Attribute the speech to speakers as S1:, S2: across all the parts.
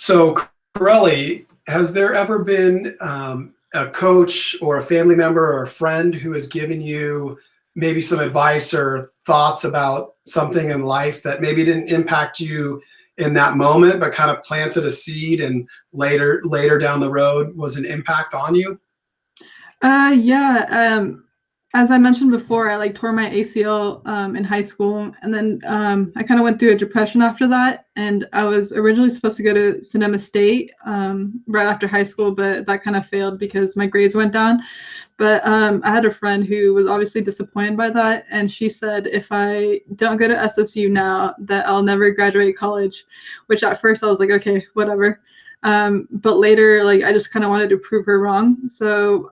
S1: So, Kareli, has there ever been a coach or a family member or a friend who has given you maybe some advice or thoughts about something in life that maybe didn't impact you in that moment, but kind of planted a seed and later down the road was an impact on you?
S2: Yeah. As I mentioned before, I like tore my ACL in high school, and then I kind of went through a depression after that. And I was originally supposed to go to Sonoma State right after high school, but that kind of failed because my grades went down. But I had a friend who was obviously disappointed by that, and she said if I don't go to SSU now, that I'll never graduate college. Which at first I was like, okay, whatever. But later, like I just kind of wanted to prove her wrong, so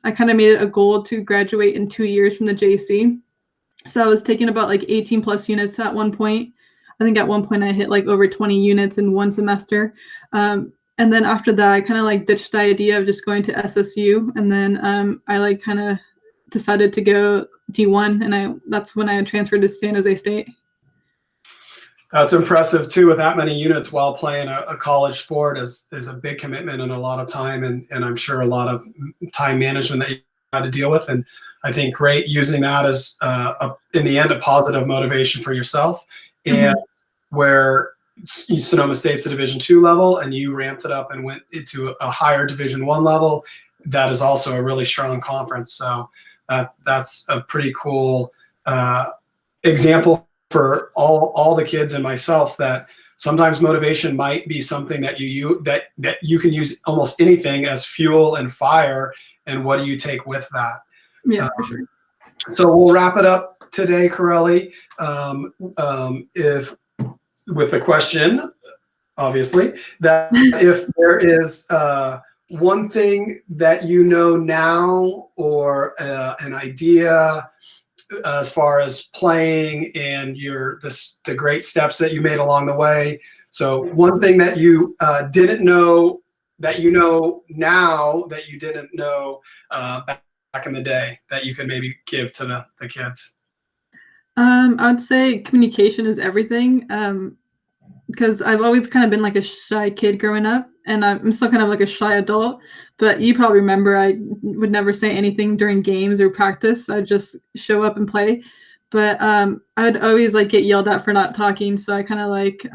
S2: I kind of made it a goal to graduate in 2 years from the JC. So I was taking about like 18 plus units at one point. I think at one point I hit like over 20 units in one semester. And then after that, I kind of like ditched the idea of just going to SSU. And then I like kind of decided to go D1, and that's when I transferred to San Jose State.
S1: That's impressive too, with that many units while playing a college sport is a big commitment and a lot of time, and I'm sure a lot of time management that you had to deal with. And I think great using that as in the end a positive motivation for yourself. And where Sonoma State's a Division II level, and you ramped it up and went into a higher Division I level, that is also a really strong conference. So that's a pretty cool example for all the kids and myself, that sometimes motivation might be something that you can use almost anything as fuel and fire. And what do you take with that?
S2: Yeah, for sure.
S1: So we'll wrap it up today, Kareli. If with a question, obviously, that if there is one thing that you know now, or an idea as far as playing and the great steps that you made along the way. So one thing that you didn't know that you know now that you didn't know back in the day that you could maybe give to the kids.
S2: I would say communication is everything. Because I've always kind of been like a shy kid growing up, and I'm still kind of like a shy adult. But you probably remember I would never say anything during games or practice. I'd just show up and play. But I'd always like get yelled at for not talking. So I kind of like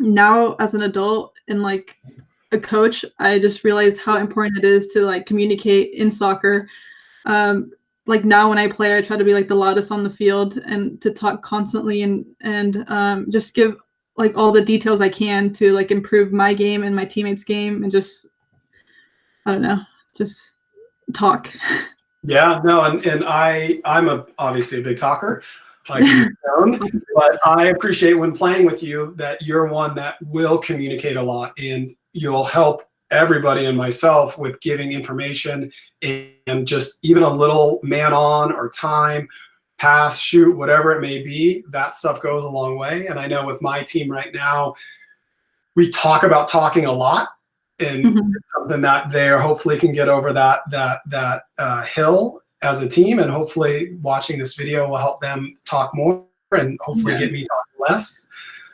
S2: now as an adult and like a coach, I just realized how important it is to like communicate in soccer. Like now when I play, I try to be like the loudest on the field and to talk constantly and just give like all the details I can to like improve my game and my teammates' game, and just I don't know, just talk.
S1: Yeah, no, and I'm obviously a big talker, like you've known, but I appreciate when playing with you that you're one that will communicate a lot, and you'll help everybody and myself with giving information, and just even a little man on or time, pass, shoot, whatever it may be, that stuff goes a long way. And I know with my team right now, we talk about talking a lot, and it's something that they hopefully can get over that hill as a team. And hopefully watching this video will help them talk more, and hopefully get me talking less.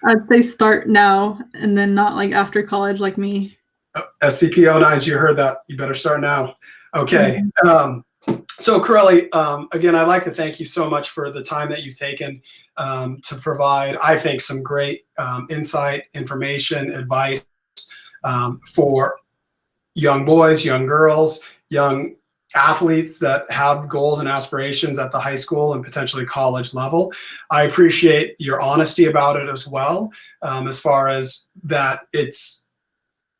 S2: I'd say start now and then not like after college like me.
S1: SCP 09s, you heard that. You better start now. Okay. So Kareli, again, I'd like to thank you so much for the time that you've taken to provide, I think, some great insight, information, advice for young boys, young girls, young athletes that have goals and aspirations at the high school and potentially college level. I appreciate your honesty about it as well, as far as that it's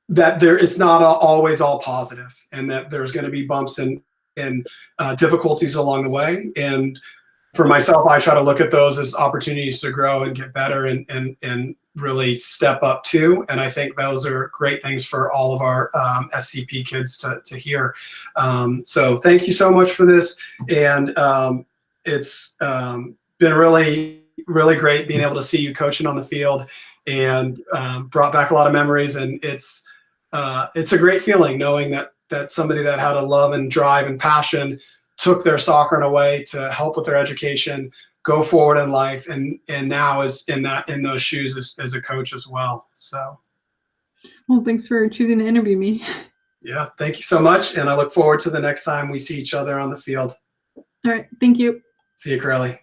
S1: not always all positive, and that there's going to be bumps and difficulties along the way. And for myself, I try to look at those as opportunities to grow and get better and really step up too. And I think those are great things for all of our SCP kids to hear. So thank you so much for this. And it's been really, really great being able to see you coaching on the field, and brought back a lot of memories. And it's a great feeling knowing that somebody that had a love and drive and passion took their soccer in a way to help with their education, go forward in life, and now is in those shoes as a coach as well. So
S2: Well, thanks for choosing to interview me.
S1: Yeah, thank you so much, and I look forward to the next time we see each other on the field.
S2: All right. Thank you.
S1: See you, Kareli.